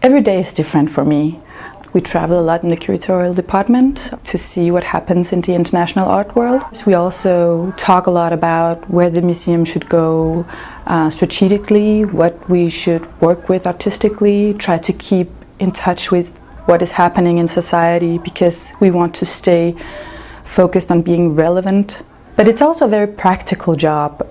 Every day is different for me. We travel a lot in the curatorial department to see what happens in the international art world. We also talk a lot about where the museum should go strategically, what we should work with artistically, try to keep in touch with what is happening in society because we want to stay focused on being relevant. But it's also a very practical job,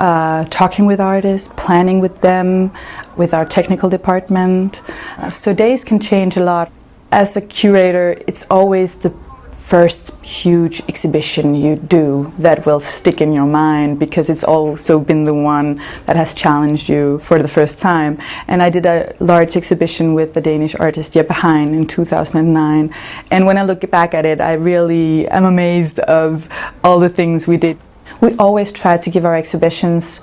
talking with artists, planning with them, with our technical department. So days can change a lot. As a curator, it's always the first huge exhibition you do that will stick in your mind because it's also been the one that has challenged you for the first time. And I did a large exhibition with the Danish artist Jeppe Hein in 2009. And when I look back at it, I really am amazed of all the things we did. We always try to give our exhibitions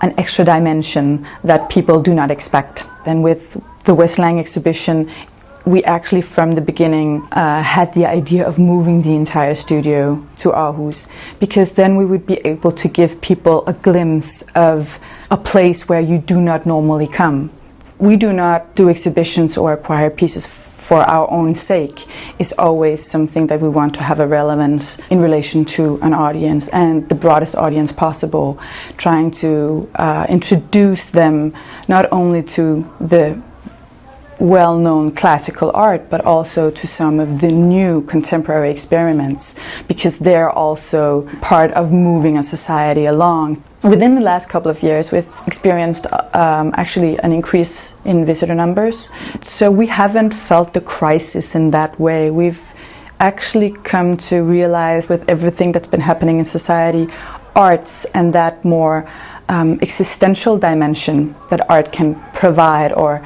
an extra dimension that people do not expect. And with the Westlang exhibition, we actually from the beginning had the idea of moving the entire studio to Aarhus, because then we would be able to give people a glimpse of a place where you do not normally come. We do not do exhibitions or acquire pieces for our own sake. It's always something that we want to have a relevance in relation to an audience and the broadest audience possible, trying to introduce them not only to the well-known classical art, but also to some of the new contemporary experiments, because they're also part of moving a society along. Within the last couple of years, we've experienced actually an increase in visitor numbers. So we haven't felt the crisis in that way. We've actually come to realize with everything that's been happening in society, arts and that more existential dimension that art can provide or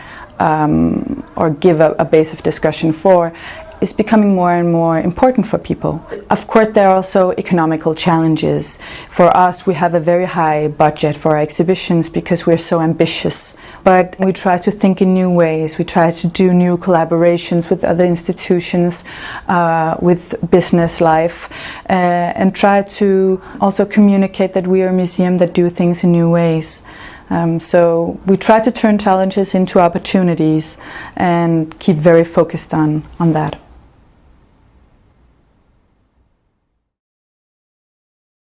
give a base of discussion for is becoming more and more important for people. Of course, there are also economical challenges. For us, we have a very high budget for our exhibitions because we're so ambitious. But we try to think in new ways. We try to do new collaborations with other institutions, with business life, and try to also communicate that we are a museum that do things in new ways. So we try to turn challenges into opportunities and keep very focused on that.